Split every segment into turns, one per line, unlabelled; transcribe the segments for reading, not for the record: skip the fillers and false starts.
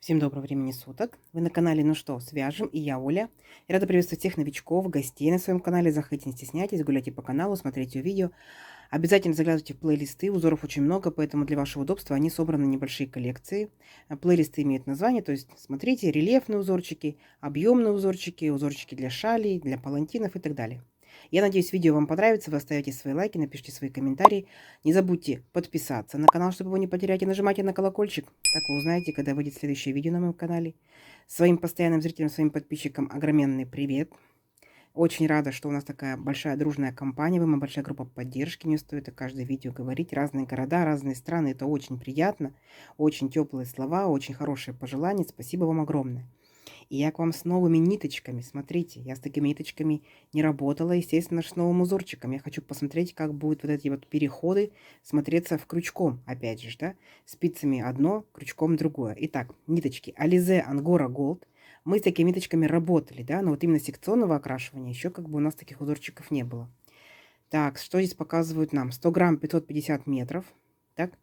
Всем доброго времени суток. Вы на канале «Ну что, свяжем?» И я, Оля. Я рада приветствовать всех новичков, гостей на своем канале. Заходите, не стесняйтесь, гуляйте по каналу, смотрите видео. Обязательно заглядывайте в плейлисты. Узоров очень много, поэтому для вашего удобства они собраны в небольшие коллекции. Плейлисты имеют название, то есть смотрите рельефные узорчики, объемные узорчики, узорчики для шалей, для палантинов и так далее. Я надеюсь, видео вам понравится. Вы оставите свои лайки, напишите свои комментарии. Не забудьте подписаться на канал, чтобы его не потерять. И нажимайте на колокольчик. Так вы узнаете, когда выйдет следующее видео на моем канале. Своим постоянным зрителям, своим подписчикам огроменный привет. Очень рада, что у нас такая большая дружная компания. Вы моя большая группа поддержки. Не стоит о каждое видео говорить. Разные города, разные страны. Это очень приятно. Очень теплые слова, очень хорошие пожелания. Спасибо вам огромное. И я к вам с новыми ниточками. Смотрите, я с такими ниточками не работала, естественно, с новым узорчиком. Я хочу посмотреть, как будут вот эти вот переходы смотреться в крючком, опять же, да? Спицами одно, крючком другое. Итак, ниточки Alize Angora Gold. Мы с такими ниточками работали, да, но вот именно секционного окрашивания еще как бы у нас таких узорчиков не было. Так, что здесь показывают нам? 100 грамм 550 метров. Так,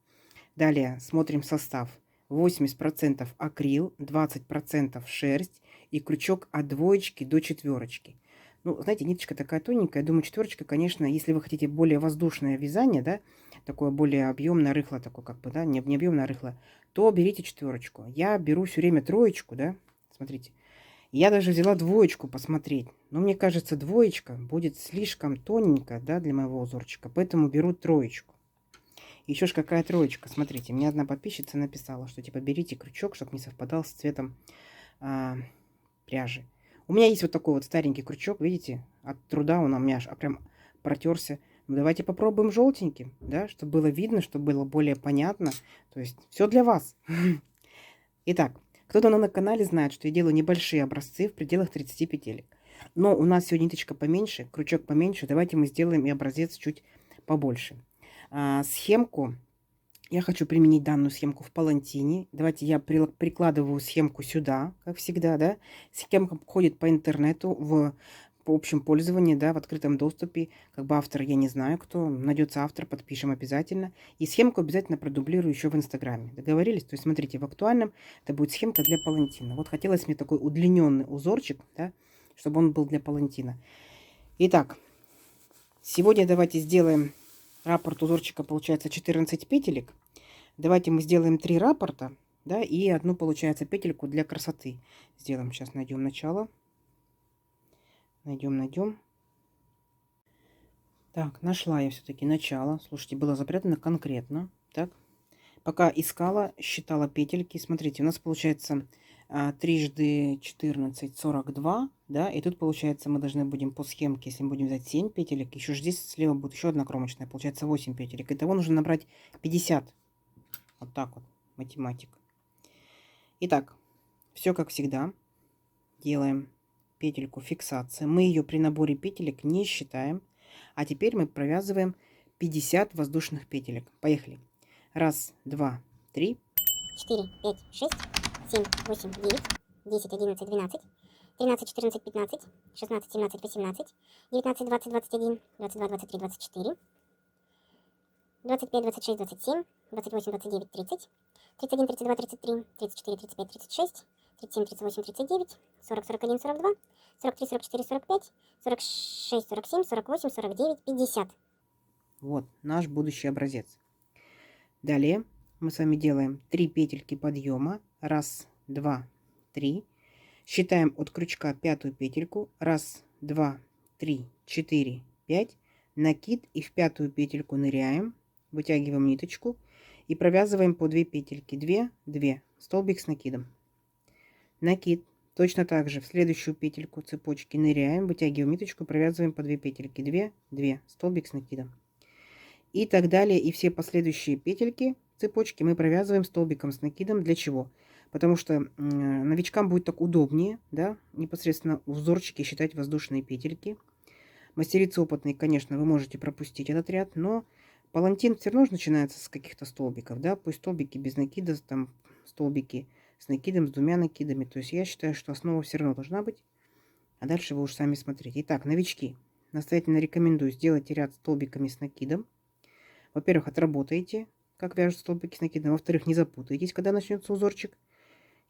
далее смотрим состав. 80% акрил, 20% шерсть и крючок от двоечки до четверочки. Ну, знаете, ниточка такая тоненькая. Я думаю, четверочка, конечно, если вы хотите более воздушное вязание, да, такое более объемное, рыхлое, такое как бы, да, не объемное, а рыхлое, то берите четверочку. Я беру все время троечку, да, смотрите. Я даже взяла двоечку посмотреть. Но мне кажется, двоечка будет слишком тоненькая, да, для моего узорчика. Поэтому беру троечку. Еще ж какая троечка. Смотрите, мне одна подписчица написала, что типа берите крючок, чтобы не совпадал с цветом пряжи. У меня есть вот такой вот старенький крючок, видите, от труда он у меня аж прям протерся. Ну, давайте попробуем желтеньким, да, чтобы было видно, чтобы было более понятно. То есть все для вас. Итак, кто-то на канале знает, что я делаю небольшие образцы в пределах 30 петелек. Но у нас сегодня ниточка поменьше, крючок поменьше. Давайте мы сделаем и образец чуть побольше. Схемку. Я хочу применить данную схемку в палантине. Давайте я прикладываю схемку сюда, как всегда, да. Схемка ходит по интернету в общем пользовании, да, в открытом доступе. Как бы автор, я не знаю, кто. Найдется автор, подпишем обязательно. И схемку обязательно продублирую еще в Инстаграме. Договорились? То есть, смотрите, в актуальном это будет схемка для палантина. Вот хотелось мне такой удлиненный узорчик, да, чтобы он был для палантина. Итак, сегодня давайте сделаем раппорт узорчика, получается 14 петелек. Давайте мы сделаем 3 раппорта, да, и одну, получается, петельку для красоты. Сделаем, сейчас найдем начало. Найдем. Так, нашла я все-таки начало. Слушайте, было запрятано конкретно. Так, пока искала, считала петельки. Смотрите, у нас получается 3 × 14 = 42, да, и тут получается мы должны будем по схемке, если мы будем взять 7 петелек, еще здесь слева будет еще одна кромочная, получается 8 петелек. Итого нужно набрать 50. Вот так вот, математика. Итак, все как всегда. Делаем петельку фиксации. Мы ее при наборе петелек не считаем. А теперь мы провязываем 50 воздушных петелек. Поехали. 1, 2, 3.
4, 5, 6, 7, 8, 9, 10, 11, 12, 13, 14, 15, 16, 17, 18, 19, 20, 21, 22, 23, 24, 25, 26, 27, 28, 29, 30, 31, 32, 33, 34, 35, 36, 37, 38, 39, 40, 41, 42, 43, 44, 45, 46, 47, 48, 49, 50.
Вот наш будущий образец. Далее мы с вами делаем 3 петельки подъема. 1, 2, 3. Считаем от крючка пятую петельку. 1, 2, 3, 4, 5. Накид и в пятую петельку ныряем. Вытягиваем ниточку и провязываем по 2 петельки. 2, 2. Столбик с накидом. Накид. Точно так же в следующую петельку цепочки ныряем, вытягиваем ниточку, провязываем по 2 петельки. 2, 2. Столбик с накидом. И так далее. И все последующие петельки цепочки мы провязываем столбиком с накидом. Для чего? Потому что новичкам будет так удобнее, да, непосредственно узорчики считать воздушные петельки. Мастерицы опытные, конечно, вы можете пропустить этот ряд, но палантин все равно начинается с каких-то столбиков, да, пусть столбики без накида, там столбики с накидом, с 2 накидами. То есть я считаю, что основа все равно должна быть, а дальше вы уж сами смотрите. Итак, новички, настоятельно рекомендую сделать ряд столбиками с накидом. Во-первых, отработаете, как вяжут столбики с накидом. Во-вторых, не запутаетесь, когда начнется узорчик.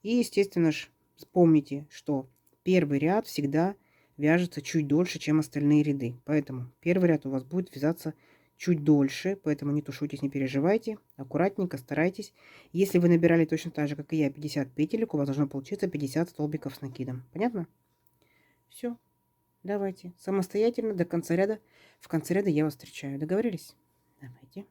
И, естественно ж, помните, что первый ряд всегда вяжется чуть дольше, чем остальные ряды. Поэтому первый ряд у вас будет вязаться чуть дольше, поэтому не тушуйтесь, не переживайте. Аккуратненько старайтесь. Если вы набирали точно так же, как и я, 50 петелек, у вас должно получиться 50 столбиков с накидом. Понятно? Все. Давайте. Самостоятельно до конца ряда. В конце ряда я вас встречаю. Договорились? Давайте.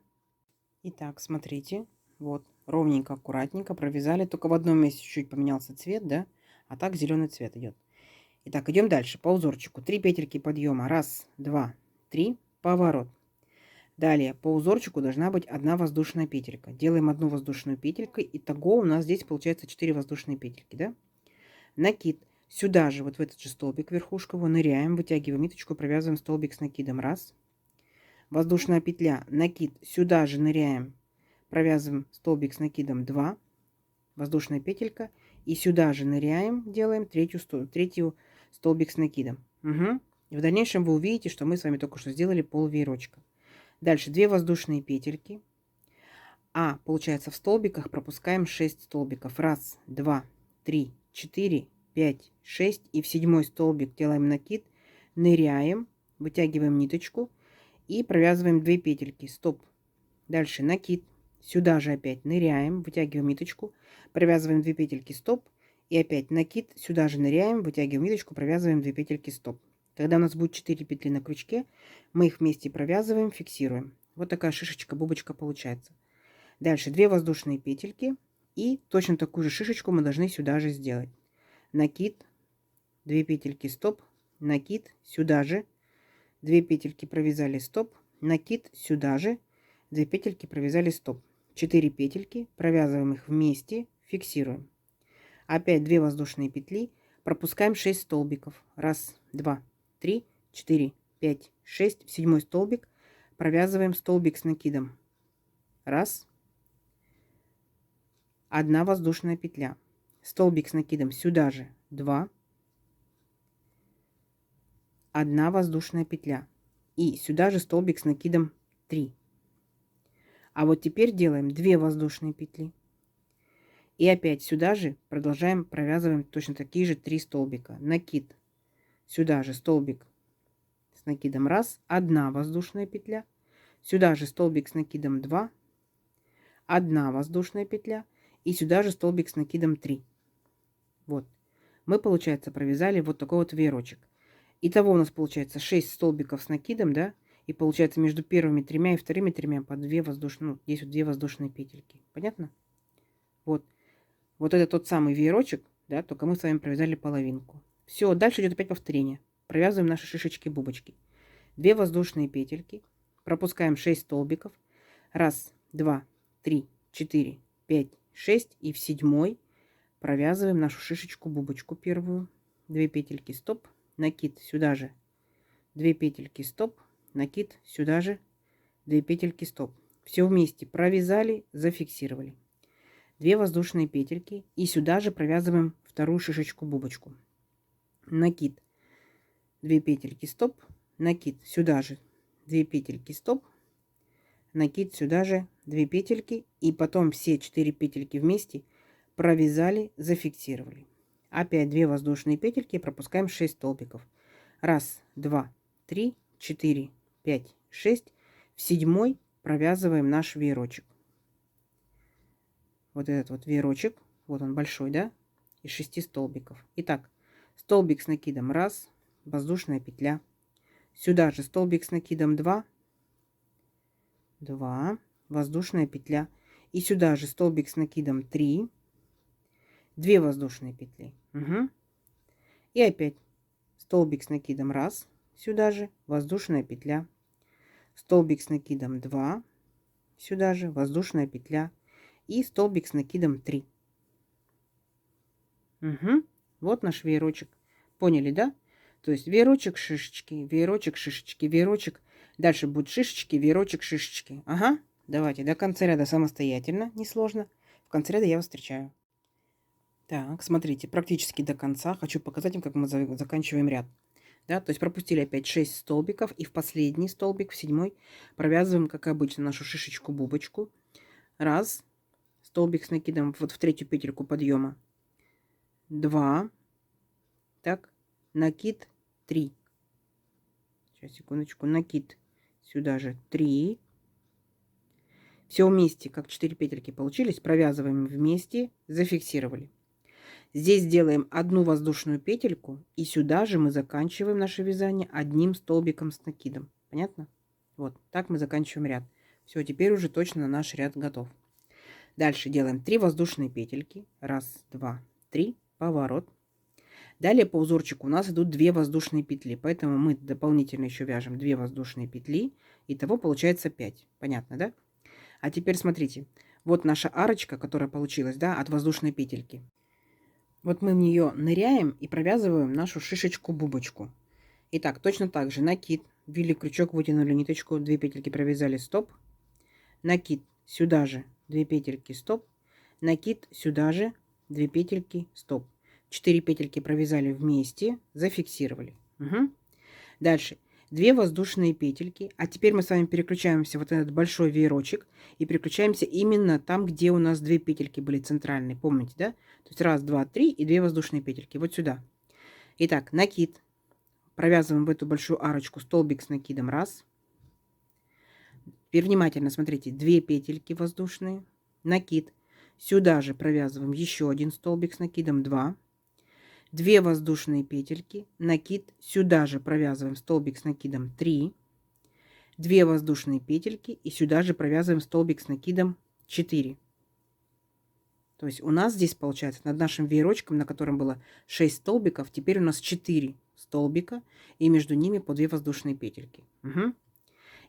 Итак, смотрите. Вот. Ровненько, аккуратненько провязали. Только в одном месте чуть поменялся цвет, да? А так зеленый цвет идет. Итак, идем дальше. По узорчику. 3 петельки подъема. Раз, два, три. Поворот. Далее по узорчику должна быть одна воздушная петелька. Делаем одну воздушную петельку. Итого у нас здесь получается 4 воздушные петельки, да? Накид. Сюда же, вот в этот же столбик, верхушку его ныряем, вытягиваем ниточку, провязываем столбик с накидом. Раз. Воздушная петля. Накид. Сюда же ныряем, провязываем столбик с накидом. 2. Воздушная петелька. И сюда же ныряем, делаем третью столбик с накидом. Угу. И в дальнейшем вы увидите, что мы с вами только что сделали пол веерочка. Дальше 2 воздушные петельки. А получается в столбиках пропускаем 6 столбиков. Раз, два, три, 4, 5, 6. И в 7 столбик делаем накид, ныряем, вытягиваем ниточку и провязываем 2 петельки. Стоп. Дальше накид. Сюда же опять ныряем, вытягиваем ниточку, провязываем 2 петельки. Стоп. И опять накид. Сюда же ныряем, вытягиваем ниточку, провязываем 2 петельки. Стоп. Когда у нас будет 4 петли на крючке, мы их вместе провязываем, фиксируем. Вот такая шишечка-бубочка получается. Дальше 2 воздушные петельки. И точно такую же шишечку мы должны сюда же сделать. Накид, 2 петельки, стоп, накид, сюда же, 2 петельки провязали, стоп, накид, сюда же, 2 петельки провязали, стоп. 4 петельки, провязываем их вместе, фиксируем. Опять 2 воздушные петли, пропускаем 6 столбиков. Раз, два, 3, 4, 5, 6. В 7 столбик провязываем столбик с накидом. Раз. 1 воздушная петля. Столбик с накидом сюда же. 2. 1 воздушная петля. И сюда же столбик с накидом 3. А вот теперь делаем 2 воздушные петли. И опять сюда же продолжаем, провязываем точно такие же 3 столбика. Накид. Сюда же столбик с накидом 1, 1 воздушная петля. Сюда же столбик с накидом 2, 1 воздушная петля. И сюда же столбик с накидом 3. Вот. Мы, получается, провязали вот такой вот веерочек. Итого у нас получается 6 столбиков с накидом, да? И получается между первыми 3 и вторыми 3 по 2 воздушные, ну, здесь вот 2 воздушные петельки. Понятно? Вот. Вот это тот самый веерочек, да, только мы с вами провязали половинку. Все, дальше идет опять повторение. Провязываем наши шишечки-бубочки. 2 воздушные петельки. Пропускаем 6 столбиков. Раз, два, 3, 4, 5, 6. И в 7 провязываем нашу шишечку-бубочку первую. 2 петельки, стоп, накид сюда же. 2 петельки, стоп, накид сюда же. 2 петельки, стоп. Все вместе провязали, зафиксировали. 2 воздушные петельки. И сюда же провязываем вторую шишечку-бубочку. Накид. 2 петельки, стоп, накид сюда же. 2 петельки, стоп, накид сюда же. 2 петельки. И потом все 4 петельки вместе провязали, зафиксировали. Опять 2 воздушные петельки, пропускаем 6 столбиков. Раз, два, 3, 4, 5, 6. В 7 провязываем наш веерочек. Вот этот вот веерочек, вот он большой, да, из 6 столбиков. Итак, столбик с накидом 1, воздушная петля. Сюда же столбик с накидом 2, 2, воздушная петля. И сюда же столбик с накидом 3, 2 воздушные петли. Угу. И опять столбик с накидом 1, сюда же воздушная петля. Столбик с накидом 2, сюда же воздушная петля. И столбик с накидом 3. Угу. Вот наш веерочек. Поняли, да? То есть веерочек, шишечки, веерочек, шишечки, веерочек. Дальше будут шишечки, веерочек, шишечки. Ага. Давайте до конца ряда самостоятельно, несложно. В конце ряда я вас встречаю. Так, смотрите, практически до конца. Хочу показать им, как мы заканчиваем ряд. Да, то есть пропустили опять 6 столбиков. И в последний столбик, в 7, провязываем, как обычно, нашу шишечку-бубочку. Раз. Столбик с накидом вот в 3 петельку подъема. 2, так, накид 3. Сейчас, секундочку, накид сюда же 3. Все вместе, как 4 петельки получились, провязываем вместе, зафиксировали. Здесь делаем одну воздушную петельку, и сюда же мы заканчиваем наше вязание одним столбиком с накидом. Понятно? Вот, так мы заканчиваем ряд. Все, теперь уже точно наш ряд готов. Дальше делаем 3 воздушные петельки. 1, 2, 3, поворот. Далее по узорчику у нас идут 2 воздушные петли, поэтому мы дополнительно еще вяжем 2 воздушные петли. Итого получается 5. Понятно, да? А теперь смотрите, вот наша арочка, которая получилась, да, от воздушной петельки. Вот мы в нее ныряем и провязываем нашу шишечку-бубочку. Итак, точно так же накид, ввели крючок, вытянули ниточку, 2 петельки провязали, стоп. Накид, сюда же 2 петельки, стоп. Накид, сюда же 2 петельки, стоп. 4 петельки провязали вместе, зафиксировали. Угу. Дальше 2 воздушные петельки. А теперь мы с вами переключаемся вот этот большой веерочек и переключаемся именно там, где у нас 2 петельки были центральные. Помните, да? То есть 1, 2, 3 и 2 воздушные петельки. Вот сюда. Итак, накид. Провязываем в эту большую арочку столбик с накидом. 1. Теперь внимательно смотрите. 2 петельки воздушные. Накид. Сюда же провязываем еще один столбик с накидом. 2. 2 воздушные петельки, накид, сюда же провязываем столбик с накидом 3, 2 воздушные петельки и сюда же провязываем столбик с накидом 4. То есть у нас здесь получается над нашим веерочком, на котором было 6 столбиков, теперь у нас 4 столбика и между ними по 2 воздушные петельки. Угу.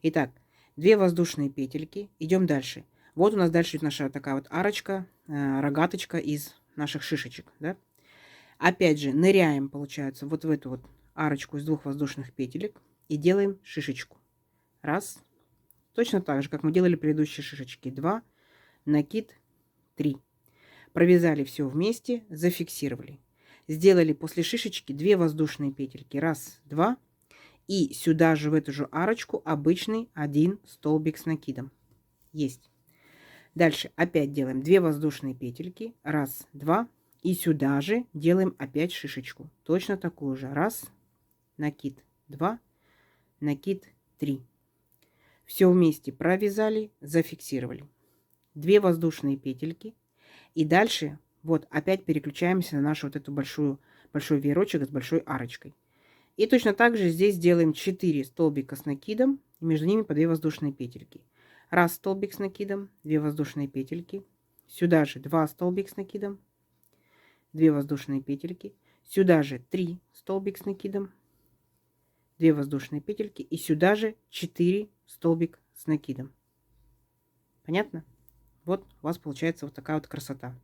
Итак, 2 воздушные петельки, идем дальше. Вот у нас дальше наша такая вот арочка, рогаточка из наших шишечек, да? Опять же, ныряем, получается, вот в эту вот арочку из 2 воздушных петелек и делаем шишечку. 1. Точно так же, как мы делали предыдущие шишечки. 2. Накид. 3. Провязали все вместе, зафиксировали. Сделали после шишечки 2 воздушные петельки. 1, 2. И сюда же в эту же арочку обычный 1 столбик с накидом. Есть. Дальше опять делаем 2 воздушные петельки. 1, 2. И сюда же делаем опять шишечку. Точно такую же. 1, накид, 2, накид, 3. Все вместе провязали, зафиксировали. 2 воздушные петельки. И дальше вот опять переключаемся на нашу вот эту большой веерочек с большой арочкой. И точно так же здесь делаем 4 столбика с накидом. И между ними по 2 воздушные петельки. 1 столбик с накидом, 2 воздушные петельки. Сюда же 2 столбик с накидом. 2 воздушные петельки. Сюда же 3 столбик с накидом. 2 воздушные петельки. И сюда же 4 столбик с накидом. Понятно? Вот у вас получается вот такая вот красота.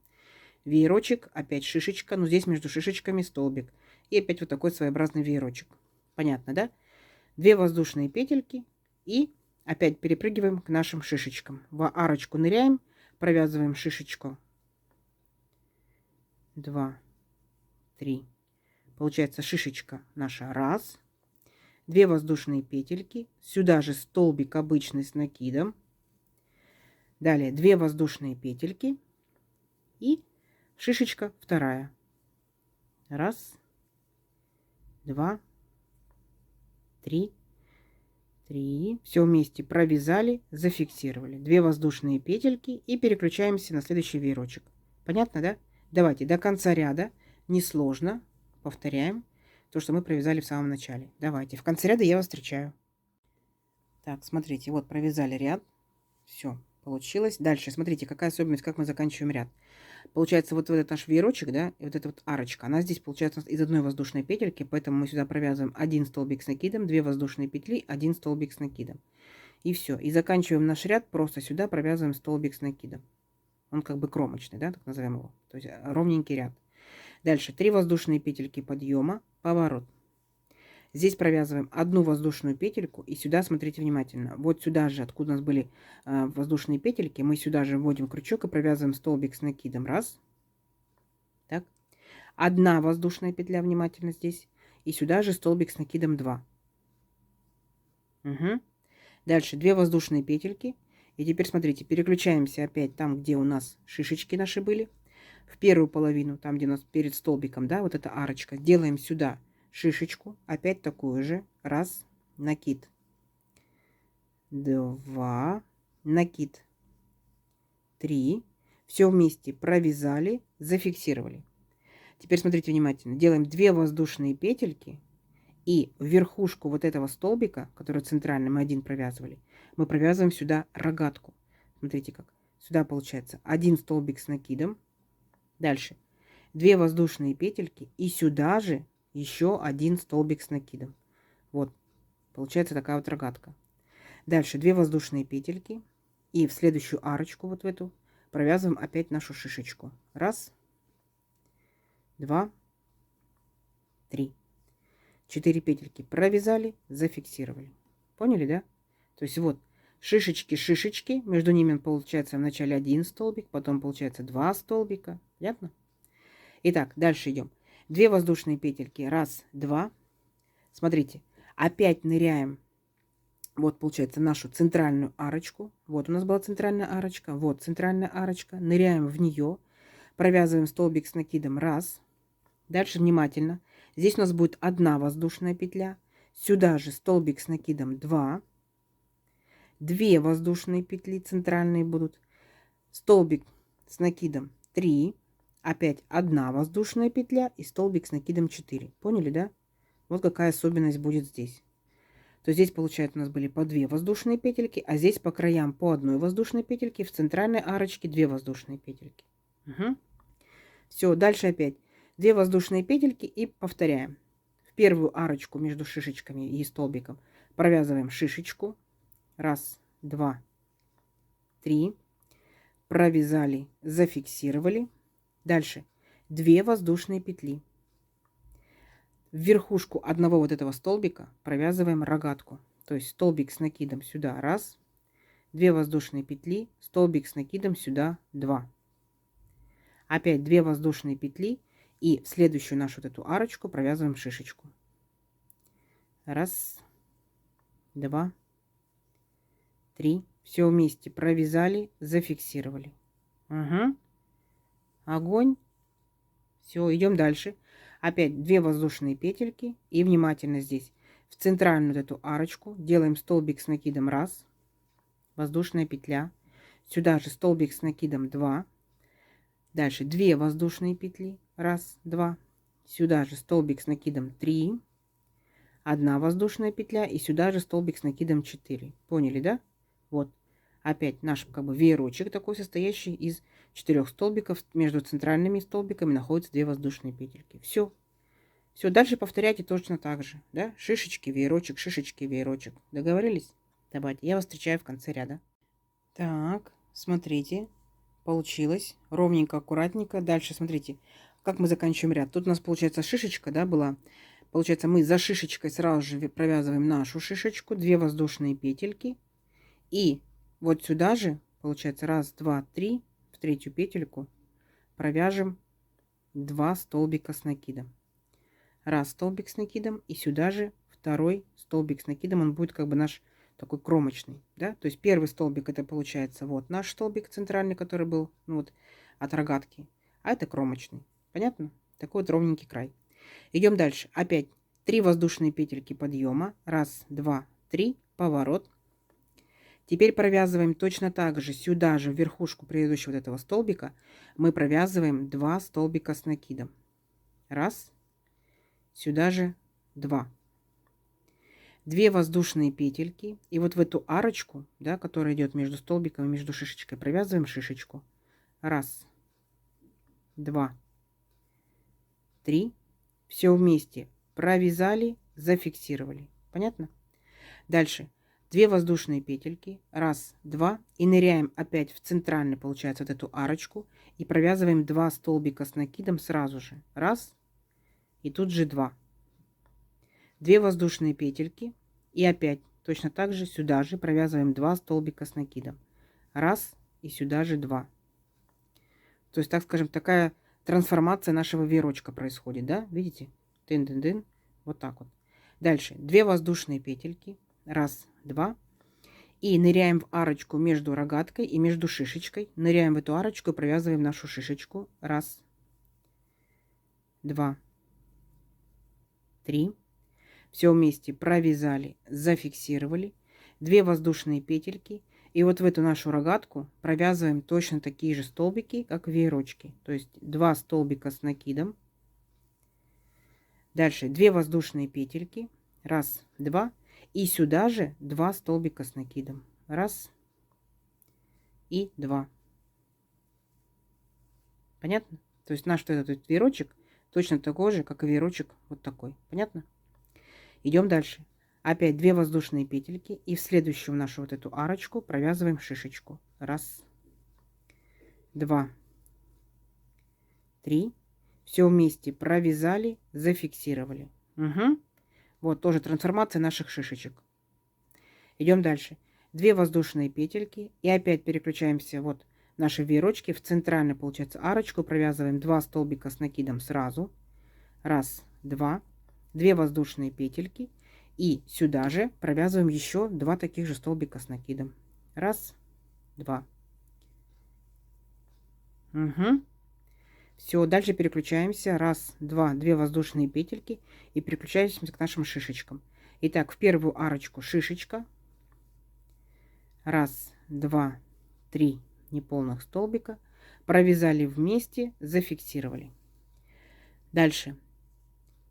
Веерочек, опять шишечка. Но здесь между шишечками столбик. И опять вот такой своеобразный веерочек. Понятно, да? 2 воздушные петельки. И опять перепрыгиваем к нашим шишечкам. В арочку ныряем. Провязываем шишечку. 2, 3. Получается шишечка наша 1. 2 воздушные петельки. Сюда же столбик обычный с накидом. Далее 2 воздушные петельки. И шишечка 2. 1, 2, 3. 3. Все вместе провязали, зафиксировали. 2 воздушные петельки и переключаемся на следующий веерочек. Понятно, да? Давайте до конца ряда, несложно, повторяем то, что мы провязали в самом начале. Давайте, в конце ряда я вас встречаю. Так, смотрите, вот провязали ряд. Все, получилось. Дальше, смотрите, какая особенность, как мы заканчиваем ряд. Получается, вот этот наш веерочек, да, и вот эта вот арочка, она здесь получается из одной воздушной петельки, поэтому мы сюда провязываем 1 столбик с накидом, 2 воздушные петли, 1 столбик с накидом. И все. И заканчиваем наш ряд, просто сюда провязываем столбик с накидом. Он как бы кромочный, да, так назовем его. То есть ровненький ряд. Дальше 3 воздушные петельки подъема, поворот. Здесь провязываем 1 воздушную петельку. И сюда, смотрите внимательно, вот сюда же, откуда у нас были воздушные петельки, мы сюда же вводим крючок и провязываем столбик с накидом. 1. Так. 1 воздушная петля, внимательно здесь. И сюда же столбик с накидом 2. Угу. Дальше 2 воздушные петельки. И теперь смотрите, переключаемся опять там, где у нас шишечки наши были. в первую половину, там, где у нас перед столбиком, да, вот эта арочка, делаем сюда шишечку, опять такую же, раз, накид, 2, накид, 3, все вместе провязали, зафиксировали. Теперь смотрите внимательно, делаем 2 воздушные петельки, и в верхушку вот этого столбика, который центральный мы один провязывали, мы провязываем сюда рогатку. Смотрите как. Сюда получается один столбик с накидом. Дальше 2 воздушные петельки и сюда же еще один столбик с накидом. Вот, получается такая вот рогатка. Дальше 2 воздушные петельки и в следующую арочку, вот в эту, провязываем опять нашу шишечку. Раз, 2, 3. 4 петельки провязали, зафиксировали. Поняли, да? То есть вот шишечки, шишечки, между ними получается вначале один столбик, потом получается 2 столбика. Понятно? Итак, дальше идем. 2 воздушные петельки. Раз, 2. Смотрите, опять ныряем. Вот получается нашу центральную арочку. Вот у нас была центральная арочка. Вот центральная арочка. Ныряем в нее. Провязываем столбик с накидом. Раз. Дальше внимательно. Здесь у нас будет 1 воздушная петля. Сюда же столбик с накидом 2. 2 воздушные петли центральные будут. Столбик с накидом 3. Опять 1 воздушная петля и столбик с накидом 4. Поняли, да? Вот какая особенность будет здесь. То здесь, получается, у нас были по 2 воздушные петельки, а здесь по краям по 1 воздушной петельке, в центральной арочке 2 воздушные петельки. Угу. Все, дальше опять 2 воздушные петельки и повторяем. В первую арочку между шишечками и столбиком провязываем шишечку. Раз, 2, 3. Провязали, зафиксировали. Дальше 2 воздушные петли. В верхушку одного вот этого столбика провязываем рогатку. То есть столбик с накидом сюда раз, 2 воздушные петли, столбик с накидом сюда 2. Опять 2 воздушные петли и в следующую нашу вот эту арочку провязываем шишечку. Раз, 2, 3. Все вместе провязали, зафиксировали. Угу. Огонь. Все, идем дальше. Опять 2 воздушные петельки и внимательно здесь в центральную вот эту арочку делаем столбик с накидом раз, воздушная петля, сюда же столбик с накидом 2, дальше 2 воздушные петли, раз, 2, сюда же столбик с накидом 3, 1 воздушная петля и сюда же столбик с накидом 4. Поняли, да? Вот. Опять наш как бы веерочек такой, состоящий из 4 столбиков. Между центральными столбиками находятся 2 воздушные петельки. Все. Все, дальше повторяйте точно так же. Да? Шишечки, веерочек. Договорились? Давайте, я вас встречаю в конце ряда. Так, смотрите. Получилось. Ровненько, аккуратненько. Дальше смотрите, как мы заканчиваем ряд. Тут у нас получается шишечка, да, была. Получается, мы за шишечкой сразу же провязываем нашу шишечку. 2 воздушные петельки. И вот сюда же, получается, раз, 2, 3, в третью петельку провяжем 2 столбика с накидом. Раз столбик с накидом и сюда же второй столбик с накидом, он будет как бы наш такой кромочный, да, то есть первый столбик это получается вот наш столбик центральный, который был, ну вот, от рогатки, а это кромочный, понятно? Такой вот ровненький край. Идем дальше, опять 3 воздушные петельки подъема, раз, 2, 3, поворот. Теперь провязываем точно так же, сюда же, в верхушку предыдущего вот этого столбика, мы провязываем 2 столбика с накидом. Раз, сюда же 2. 2 воздушные петельки. И вот в эту арочку, да, которая идет между столбиком и между шишечкой, провязываем шишечку. Раз, 2, 3. Все вместе провязали, зафиксировали. Понятно? Дальше. 2 воздушные петельки. Раз, 2. И ныряем опять в центральный, получается, вот эту арочку. И провязываем 2 столбика с накидом сразу же. Раз. И тут же 2. 2 воздушные петельки. И опять точно так же сюда же провязываем 2 столбика с накидом. Раз. И сюда же 2. То есть, так скажем, такая трансформация нашего веерочка происходит. Да? Видите? Тын-тын-тын. Вот так вот. Дальше. 2 воздушные петельки. Раз, 2. И ныряем в арочку между рогаткой и между шишечкой. Ныряем в эту арочку и провязываем нашу шишечку. Раз, два, три. Все вместе провязали, зафиксировали. 2 воздушные петельки. И вот в эту нашу рогатку провязываем точно такие же столбики, как веерочки. То есть 2 столбика с накидом. Дальше 2 воздушные петельки. Раз, два. И сюда же 2 столбика с накидом. Раз и 2. Понятно? То есть наш этот веерочек точно такой же, как и веерочек вот такой. Понятно? Идем дальше. Опять 2 воздушные петельки. И в следующую нашу вот эту арочку провязываем шишечку. Раз, два, три. Все вместе провязали, зафиксировали. Угу. Вот тоже трансформация наших шишечек. Идем дальше. 2 воздушные петельки. И опять переключаемся вот наши веерочки. В центральную, получается, арочку провязываем 2 столбика с накидом сразу. Раз, два. 2 воздушные петельки. И сюда же провязываем еще 2 таких же столбика с накидом. Раз, два. Угу. Все, дальше переключаемся. Раз, два, 2 воздушные петельки. И переключаемся к нашим шишечкам. Итак, в первую арочку шишечка. Раз, два, три неполных столбика. Провязали вместе, зафиксировали. Дальше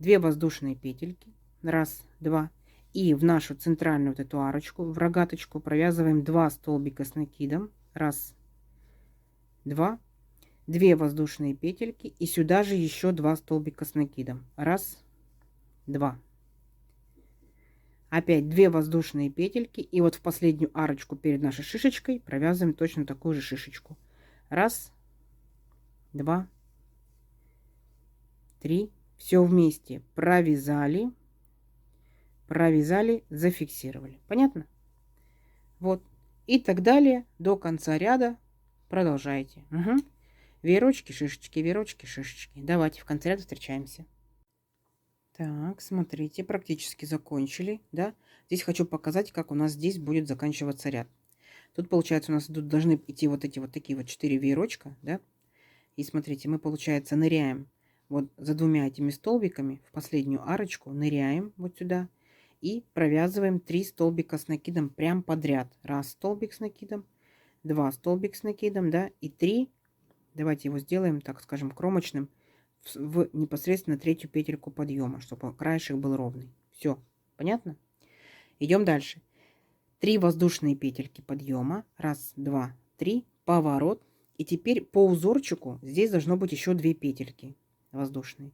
2 воздушные петельки. Раз, два. И в нашу центральную вот эту арочку, в рогаточку, провязываем 2 столбика с накидом. Раз, два. 2 воздушные петельки. И сюда же еще 2 столбика с накидом. Раз, два. Опять 2 воздушные петельки. И вот в последнюю арочку перед нашей шишечкой провязываем точно такую же шишечку. Раз, два, три. Все вместе провязали. Провязали, зафиксировали. Понятно? Вот. И так далее до конца ряда продолжаете. Угу. Веерочки, шишечки, веерочки, шишечки. Давайте в конце ряда встречаемся. Так, смотрите, практически закончили, да? Здесь хочу показать, как у нас здесь будет заканчиваться ряд. Тут, получается, у нас тут должны идти вот эти вот такие вот 4 веерочка, да? И смотрите, мы, получается, ныряем вот за 2 этими столбиками в последнюю арочку, ныряем вот сюда и провязываем 3 столбика с накидом прям подряд. Раз столбик с накидом, 2 столбик с накидом, да, и 3. Давайте его сделаем, так скажем, кромочным в непосредственно 3-ю петельку подъема, чтобы краешек был ровный. Все, понятно? Идем дальше. 3 воздушные петельки подъема. Раз, два, три. Поворот. И теперь по узорчику здесь должно быть еще 2 петельки воздушные.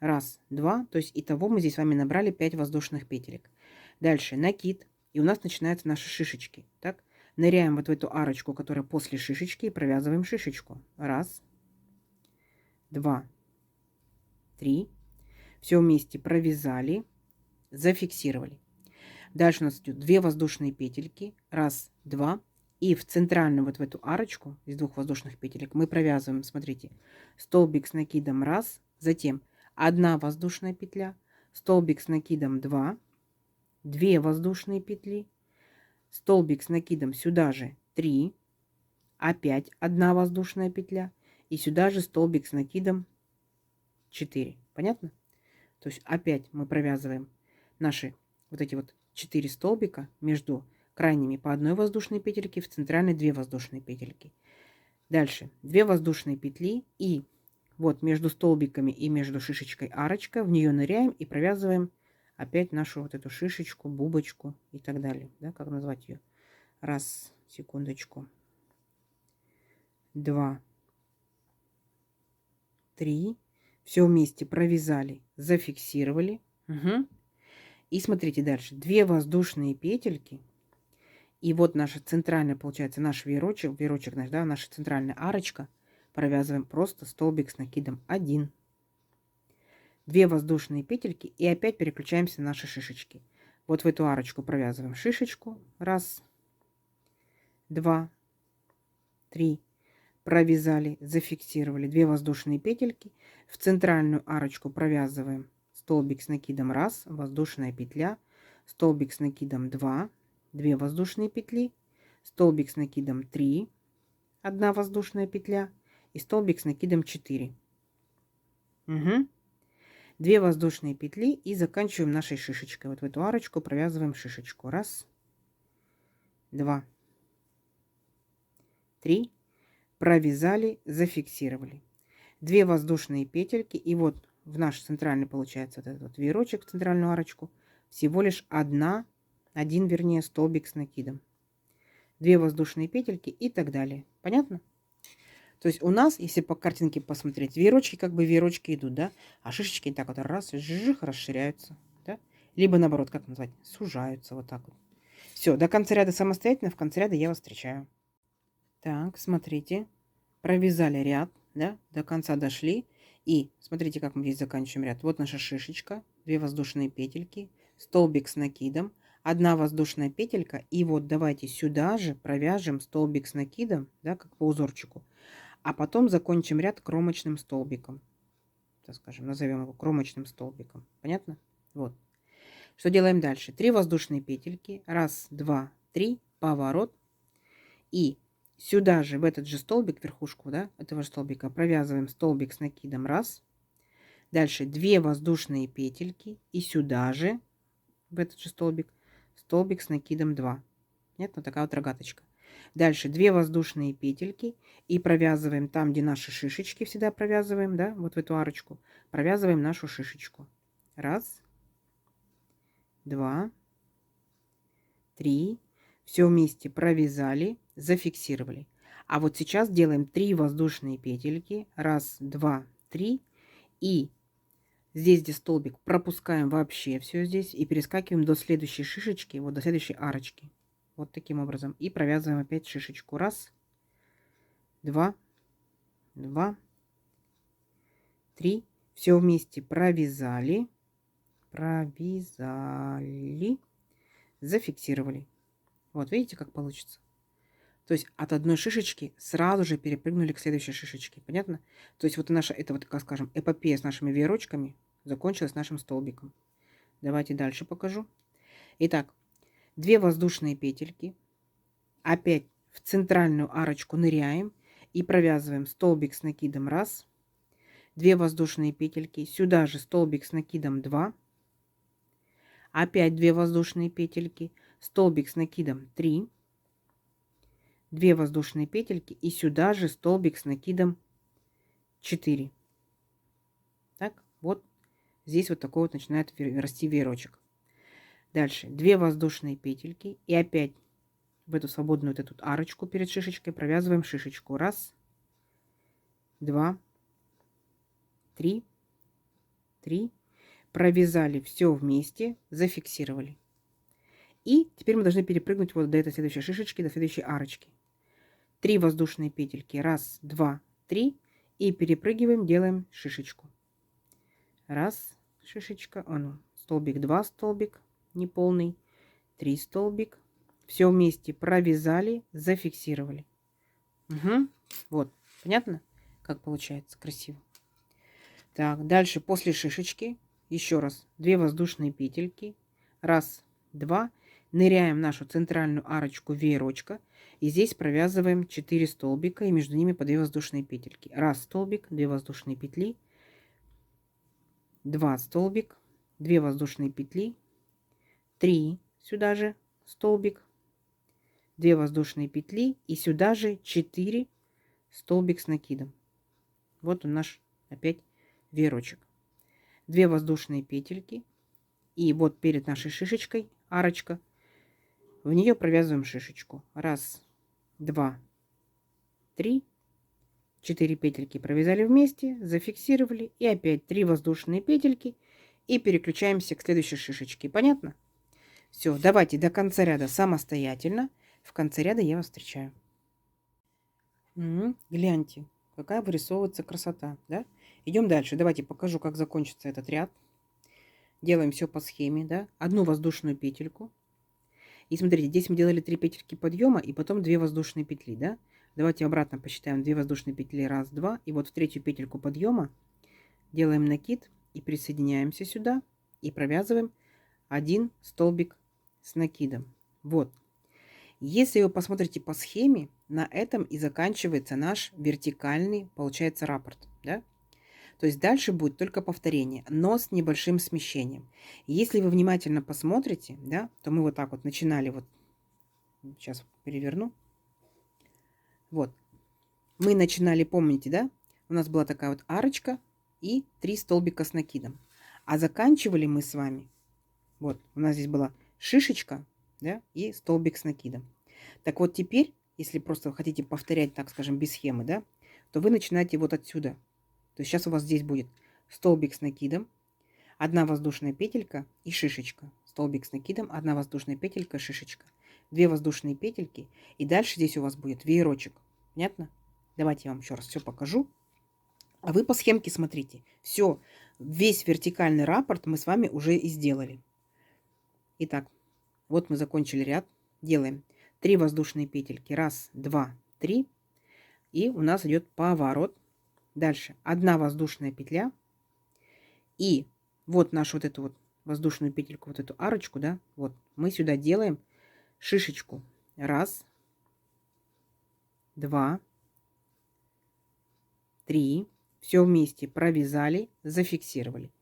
Раз, два. То есть итого мы здесь с вами набрали 5 воздушных петелек. Дальше накид. И у нас начинаются наши шишечки. Так? Ныряем вот в эту арочку, которая после шишечки, и провязываем шишечку. Раз, два, три. Все вместе провязали, зафиксировали. Дальше у нас идет 2 воздушные петельки. Раз, два. И в центральную вот в эту арочку из 2 воздушных петелек мы провязываем, смотрите, столбик с накидом раз, затем 1 воздушная петля, столбик с накидом 2, 2 воздушные петли, столбик с накидом сюда же 3, опять 1 воздушная петля и сюда же столбик с накидом 4. Понятно? То есть опять мы провязываем наши вот эти вот 4 столбика между крайними по 1 воздушной петельке, в центральной 2 воздушные петельки. Дальше 2 воздушные петли и вот между столбиками и между шишечкой арочка, в нее ныряем и провязываем опять нашу вот эту шишечку, бубочку и так далее. Да, как назвать ее? Раз, секундочку. 2, 3. Все вместе провязали, зафиксировали. Угу. И смотрите дальше. 2 воздушные петельки. И вот наша центральная, получается, наш веерочек наш, да, наша центральная арочка. Провязываем просто столбик с накидом 1. 2 воздушные петельки. И опять переключаемся на наши шишечки. Вот в эту арочку провязываем шишечку. Раз, два, три. Провязали, зафиксировали 2 воздушные петельки. В центральную арочку провязываем столбик с накидом 1, воздушная петля, столбик с накидом 2, 2 воздушные петли, столбик с накидом 3, 1 воздушная петля и столбик с накидом 4. Угу. 2 воздушные петли и заканчиваем нашей шишечкой. Вот в эту арочку провязываем шишечку. Раз, 2, 3. Провязали, зафиксировали. 2 воздушные петельки. И вот в наш центральный получается вот этот вот веерочек, в центральную арочку. Всего лишь один, вернее, столбик с накидом. 2 воздушные петельки и так далее. Понятно? То есть у нас, если по картинке посмотреть, веерочки как бы веерочки идут, да, а шишечки так вот раз, жих, расширяются, да, либо наоборот, как назвать, сужаются вот так вот. Все, до конца ряда самостоятельно, в конце ряда я вас встречаю. Так, смотрите, провязали ряд, да, до конца дошли. И смотрите, как мы здесь заканчиваем ряд. Вот наша шишечка, 2 воздушные петельки, столбик с накидом, 1 воздушная петелька. И вот давайте сюда же провяжем столбик с накидом, да, как по узорчику. А потом закончим ряд кромочным столбиком. Так скажем, назовем его кромочным столбиком. Понятно? Вот. Что делаем дальше? 3 воздушные петельки. 1, 2, 3. Поворот. И сюда же, в этот же столбик, верхушку, да, этого же столбика, провязываем столбик с накидом. 1. Дальше 2 воздушные петельки. И сюда же, в этот же столбик, столбик с накидом 2. Нет, вот такая вот рогаточка. Дальше 2 воздушные петельки и провязываем там, где наши шишечки, всегда провязываем, да, вот в эту арочку, провязываем нашу шишечку. 1, 2, 3. Все вместе провязали, зафиксировали. А вот сейчас делаем 3 воздушные петельки. 1, 2, 3. И здесь, где столбик, пропускаем вообще все здесь и перескакиваем до следующей шишечки, вот до следующей арочки. Вот таким образом. И провязываем опять шишечку. 1, 2, 2, 3. Все вместе провязали. Провязали. Зафиксировали. Вот видите, как получится. То есть от одной шишечки сразу же перепрыгнули к следующей шишечке. Понятно? То есть вот наша, это вот, как скажем, эпопея с нашими веерочками закончилась нашим столбиком. Давайте дальше покажу. Итак, 2 воздушные петельки. Опять в центральную арочку ныряем и провязываем столбик с накидом 1. 2 воздушные петельки. Сюда же столбик с накидом 2. Опять 2 воздушные петельки. Столбик с накидом 3. 2 воздушные петельки. И сюда же столбик с накидом 4. Так, вот здесь вот такой вот начинает расти веерочек. Дальше 2 воздушные петельки. И опять в эту свободную вот эту арочку перед шишечкой провязываем шишечку. 1, 2, 3, 3. Провязали все вместе, зафиксировали. И теперь мы должны перепрыгнуть вот до этой следующей шишечки, до следующей арочки. 3 воздушные петельки. 1, 2, 3. И перепрыгиваем, делаем шишечку. 1, шишечка. Столбик, 2 столбик, неполный. 3 столбик. Все вместе провязали, зафиксировали. Угу. Вот. Понятно, как получается красиво? Так, дальше после шишечки еще раз 2 воздушные петельки. 1, 2. Ныряем в нашу центральную арочку веерочка. И здесь провязываем 4 столбика. И между ними по 2 воздушные петельки. 1 столбик, 2 воздушные петли. 2 столбик, 2 воздушные петли. 3 сюда же столбик. 2 воздушные петли. И сюда же 4 столбик с накидом. Вот он наш опять веерочек. 2 воздушные петельки. И вот перед нашей шишечкой арочка. В нее провязываем шишечку. 1, 2, 3. 4 петельки провязали вместе, зафиксировали. И опять 3 воздушные петельки. И переключаемся к следующей шишечке. Понятно? Все, давайте до конца ряда самостоятельно. В конце ряда я вас встречаю. Гляньте, какая вырисовывается красота, да? Идем дальше. Давайте покажу, как закончится этот ряд. Делаем все по схеме, да? Одну воздушную петельку. И смотрите, здесь мы делали 3 петельки подъема и потом 2 воздушные петли, да? Давайте обратно посчитаем. 2 воздушные петли, 1, 2. И вот в третью петельку подъема делаем накид и присоединяемся сюда. И провязываем 1 столбик с накидом. Вот. Если вы посмотрите по схеме, на этом и заканчивается наш вертикальный, получается, раппорт, да? То есть дальше будет только повторение, но с небольшим смещением. Если вы внимательно посмотрите, да, то мы вот так вот начинали, вот сейчас переверну. Вот, мы начинали, помните, да? У нас была такая вот арочка и 3 столбика с накидом. А заканчивали мы с вами, вот, у нас здесь была шишечка, да, и столбик с накидом. Так вот теперь, если просто вы хотите повторять, так скажем, без схемы, да, то вы начинаете вот отсюда. То есть сейчас у вас здесь будет столбик с накидом, 1 воздушная петелька и шишечка. Столбик с накидом, 1 воздушная петелька, шишечка. 2 воздушные петельки. И дальше здесь у вас будет веерочек. Понятно? Давайте я вам еще раз все покажу. А вы по схемке смотрите. Все, весь вертикальный раппорт мы с вами уже и сделали. Итак, вот мы закончили ряд. Делаем 3 воздушные петельки. 1, 2, 3. И у нас идет поворот. Дальше 1 воздушная петля. И вот нашу вот эту вот воздушную петельку, вот эту арочку, да, вот мы сюда делаем шишечку. 1, 2, 3. Все вместе провязали, зафиксировали.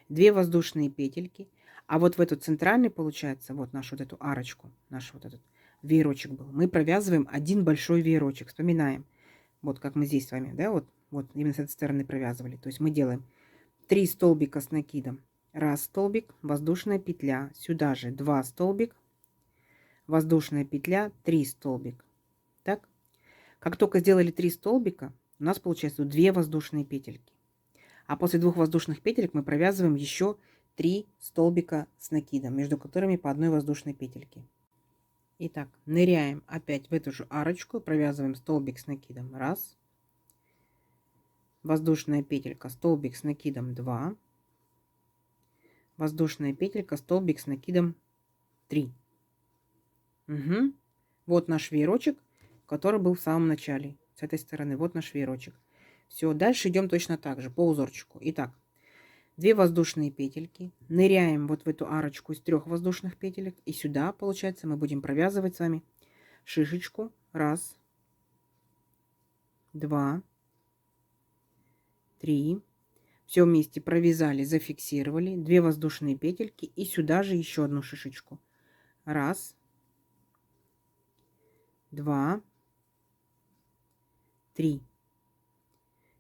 2 воздушные петельки. А вот в эту центральную, получается, вот нашу вот эту арочку, наш вот этот веерочек был, мы провязываем 1 большой веерочек. Вспоминаем. Вот как мы здесь с вами, да, вот именно с этой стороны провязывали. То есть мы делаем 3 столбика с накидом. 1 столбик, воздушная петля. Сюда же 2 столбик, воздушная петля, 3 столбик. Так. Как только сделали 3 столбика, у нас получается 2 воздушные петельки. А после 2 воздушных петелек мы провязываем еще 3 столбика с накидом, между которыми по 1 воздушной петельке. Итак, ныряем опять в эту же арочку, провязываем столбик с накидом 1, воздушная петелька, столбик с накидом 2, воздушная петелька, столбик с накидом 3. Угу. Вот наш веерочек, который был в самом начале. С этой стороны вот наш веерочек. Все, дальше идем точно так же, по узорчику. Итак, 2 воздушные петельки. Ныряем вот в эту арочку из 3 воздушных петелек. И сюда, получается, мы будем провязывать с вами шишечку. 1, 2, 3. Все вместе провязали, зафиксировали. 2 воздушные петельки. И сюда же еще одну шишечку. 1, 2, 3.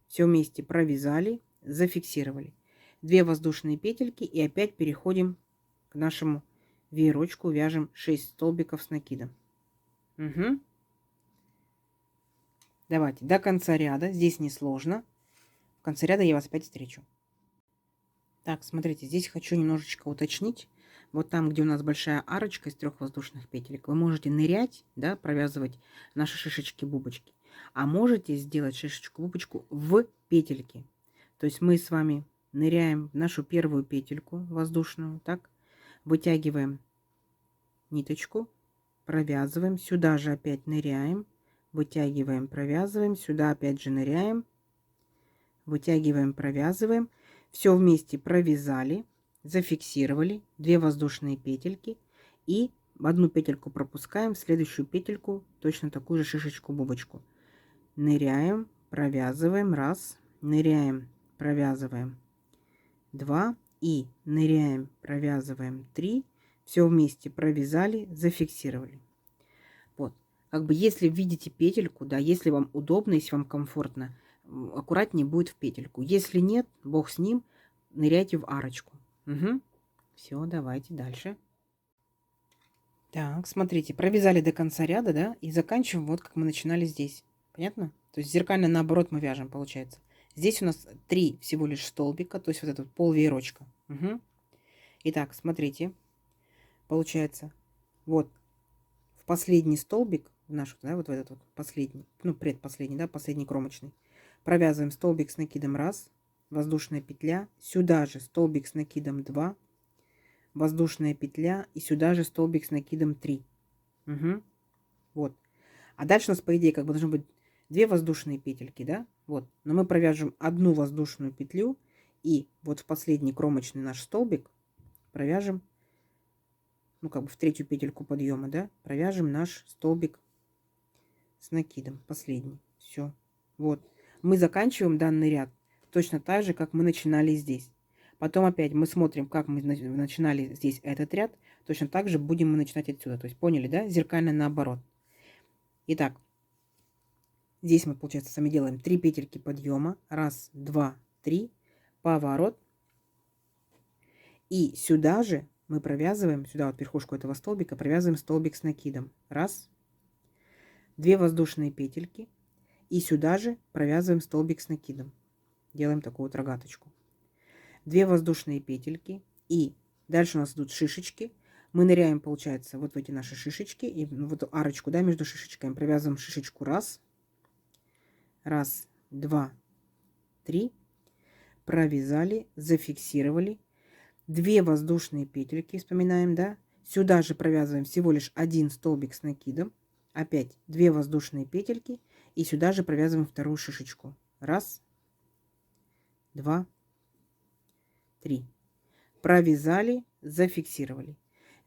Все вместе провязали, зафиксировали. 2 воздушные петельки и опять переходим к нашему веерочку, вяжем 6 столбиков с накидом. Угу. Давайте до конца ряда, здесь несложно. В конце ряда я вас опять встречу. Так, смотрите, здесь хочу немножечко уточнить. Вот там, где у нас большая арочка из 3 воздушных петелек, вы можете нырять, да, провязывать наши шишечки-бубочки. А можете сделать шишечку-бубочку в петельке. То есть мы с вами ныряем в нашу первую петельку воздушную, так, вытягиваем ниточку, провязываем, сюда же опять ныряем, вытягиваем, провязываем, сюда опять же ныряем, вытягиваем, провязываем, все вместе провязали, зафиксировали, 2 воздушные петельки и в одну петельку пропускаем, в следующую петельку точно такую же шишечку-бубочку. Ныряем, провязываем, 1, ныряем, провязываем 2 и ныряем, провязываем 3. Все вместе провязали, зафиксировали. Вот. Как бы если видите петельку, да, если вам удобно, если вам комфортно, аккуратнее будет в петельку. Если нет, бог с ним, ныряйте в арочку. Угу. Все, давайте дальше. Так, смотрите, провязали до конца ряда, да, и заканчиваем вот как мы начинали здесь. Понятно? То есть зеркально наоборот мы вяжем, получается. Здесь у нас 3 всего лишь столбика, то есть вот этот пол веерочка. Угу. Итак, смотрите, получается, вот в последний столбик, в наш, да, вот в этот вот последний, ну предпоследний, да, последний кромочный, провязываем столбик с накидом 1, воздушная петля, сюда же столбик с накидом 2, воздушная петля и сюда же столбик с накидом 3. Угу. Вот. А дальше у нас, по идее, как бы должно быть 2 воздушные петельки, да? Вот. Но мы провяжем 1 воздушную петлю и вот в последний кромочный наш столбик провяжем ну, как бы в третью петельку подъема, да, провяжем наш столбик с накидом, последний. Все. Вот. Мы заканчиваем данный ряд точно так же, как мы начинали здесь. Потом опять мы смотрим, как мы начинали здесь этот ряд. Точно так же будем мы начинать отсюда. То есть поняли, да? Зеркально наоборот. Итак, здесь мы, получается, сами делаем 3 петельки подъема. Раз, два, три. Поворот. И сюда же мы провязываем, сюда вот верхушку этого столбика, провязываем столбик с накидом. Раз. 2 воздушные петельки. И сюда же провязываем столбик с накидом. Делаем такую вот рогаточку. 2 воздушные петельки. И дальше у нас идут шишечки. Мы ныряем, получается, вот в эти наши шишечки. И в эту арочку, да, между шишечками. Провязываем шишечку раз. Раз, два, три. Провязали, зафиксировали. 2 воздушные петельки, вспоминаем, да. Сюда же провязываем всего лишь один столбик с накидом. Опять 2 воздушные петельки. И сюда же провязываем вторую шишечку. Раз, два, три. Провязали, зафиксировали.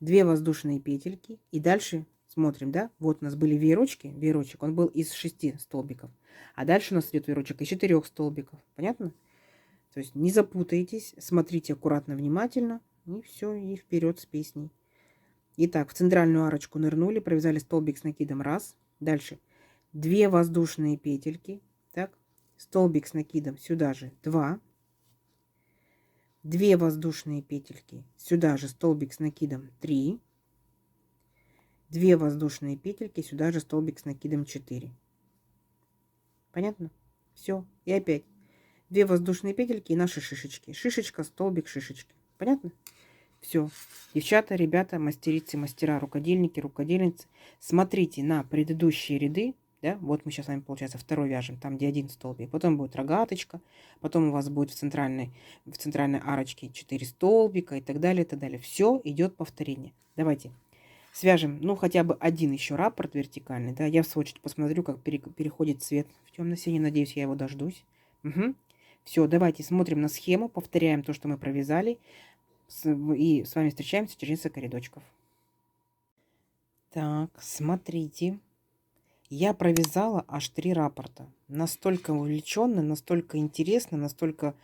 2 воздушные петельки. И дальше смотрим, да. Вот у нас были веерочки. Веерочек, он был из 6 столбиков. А дальше у нас идет веерочек из 4 столбиков. Понятно? То есть не запутайтесь, смотрите аккуратно, внимательно. И все, и вперед с песней. Итак, в центральную арочку нырнули, провязали столбик с накидом раз. Дальше 2 воздушные петельки. Так, столбик с накидом сюда же 2. 2 воздушные петельки сюда же столбик с накидом 3. 2 воздушные петельки сюда же столбик с накидом 4. Понятно? Все. И опять 2 воздушные петельки и наши шишечки. Шишечка, столбик, шишечки. Понятно? Все. Девчата, ребята, мастерицы, мастера, рукодельники, рукодельницы, смотрите на предыдущие ряды. Да? Вот мы сейчас с вами, получается, второй вяжем, там, где один столбик. Потом будет рогаточка. Потом у вас будет в центральной арочке 4 столбика и так далее, и так далее. Все идет повторение. Давайте свяжем, ну, хотя бы один еще раппорт вертикальный. Да? Я, в свою очередь, посмотрю, как переходит цвет в темно-синий. Надеюсь, я его дождусь. Угу. Все, давайте смотрим на схему, повторяем то, что мы провязали. И с вами встречаемся через несколько рядочков. Так, смотрите. Я провязала аж 3 раппорта. Настолько увлеченно, настолько интересно, настолько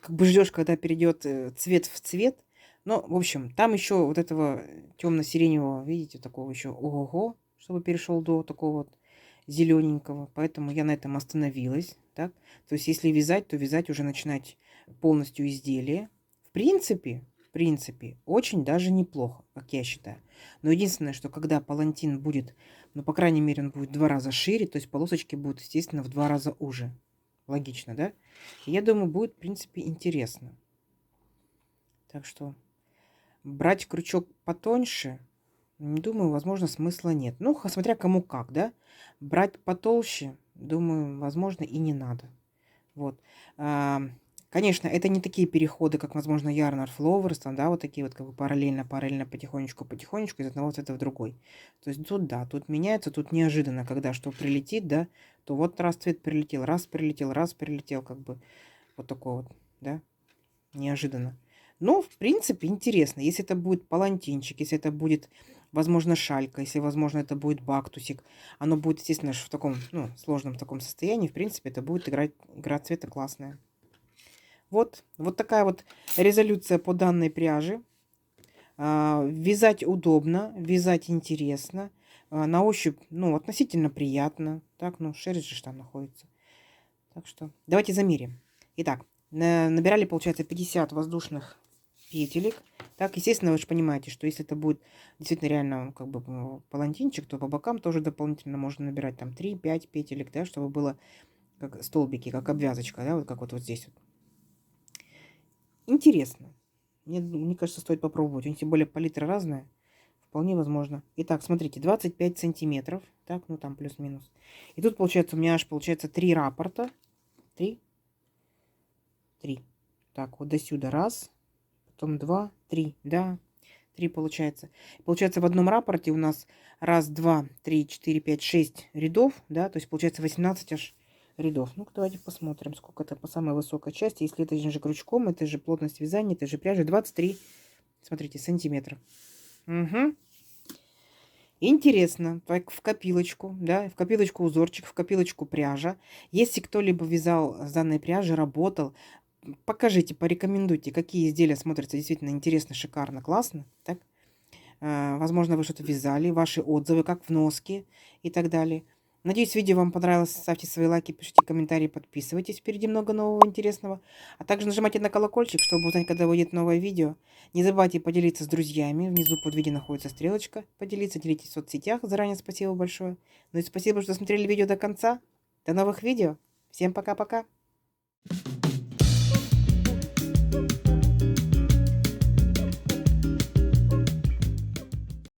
как бы ждешь, когда перейдет цвет в цвет. Но, в общем, там еще вот этого темно-сиреневого, видите, такого еще ого-го, чтобы перешел до такого вот зелененького. Поэтому я на этом остановилась. Так? То есть, если вязать, то вязать уже начинать полностью изделие. В принципе, очень даже неплохо, как я считаю. Но единственное, что когда палантин будет, ну, по крайней мере, он будет в 2 раза шире, то есть полосочки будут, естественно, в 2 раза уже. Логично, да? И я думаю, будет, в принципе, интересно. Так что брать крючок потоньше, не думаю, возможно, смысла нет. Ну, смотря кому как, да? Брать потолще, думаю, возможно, и не надо. Вот. Конечно, это не такие переходы, как, возможно, Yarn Flowers, там, да, вот такие вот как бы параллельно, потихонечку из одного цвета в другой. То есть тут, да, тут меняется, тут неожиданно, когда что прилетит, да, то вот раз цвет прилетел, раз прилетел, как бы вот такой вот, да, неожиданно. Но, в принципе, интересно, если это будет палантинчик, если это будет, возможно, шалька, если, возможно, это будет бактусик, оно будет, естественно, в таком, ну, сложном таком состоянии, в принципе, это будет игра цвета классная. Вот такая вот резолюция по данной пряже. Вязать удобно, вязать интересно. На ощупь, ну, относительно приятно. Так, ну, шерсть же там находится. Так что давайте замерим. Итак, набирали, получается, 50 воздушных петелек. Так, естественно, вы же понимаете, что если это будет действительно реально как бы палантинчик, то по бокам тоже дополнительно можно набирать там 3-5 петелек, да, чтобы было как столбики, как обвязочка, да, вот как вот здесь вот. Интересно. Мне кажется, стоит попробовать. Тем более палитра разная. Вполне возможно. Итак, смотрите, 25 сантиметров. Так, ну там плюс-минус. И тут получается у меня аж получается 3 раппорта. 3. Так, вот до сюда. Раз. Потом 2, 3. Да, 3 получается. Получается в одном раппорте у нас 1, 2, 3, 4, 5, 6 рядов. Да, то есть получается 18 аж рядов. Ну-ка, давайте посмотрим, сколько это по самой высокой части. Если это же крючком, это же плотность вязания, это же пряжа 23, смотрите, сантиметра. Угу. Интересно. Так, в копилочку, да, в копилочку узорчик, в копилочку пряжа. Если кто-либо вязал с данной пряжи, работал, покажите, порекомендуйте, какие изделия смотрятся действительно интересно, шикарно, классно. Так? Возможно, вы что-то вязали, ваши отзывы, как в носке и так далее. Надеюсь, видео вам понравилось. Ставьте свои лайки, пишите комментарии, подписывайтесь. Впереди много нового интересного. А также нажимайте на колокольчик, чтобы узнать, когда выйдет новое видео. Не забывайте поделиться с друзьями. Внизу под видео находится стрелочка. Поделиться, делитесь в соцсетях. Заранее спасибо большое. Ну и спасибо, что смотрели видео до конца. До новых видео. Всем пока-пока.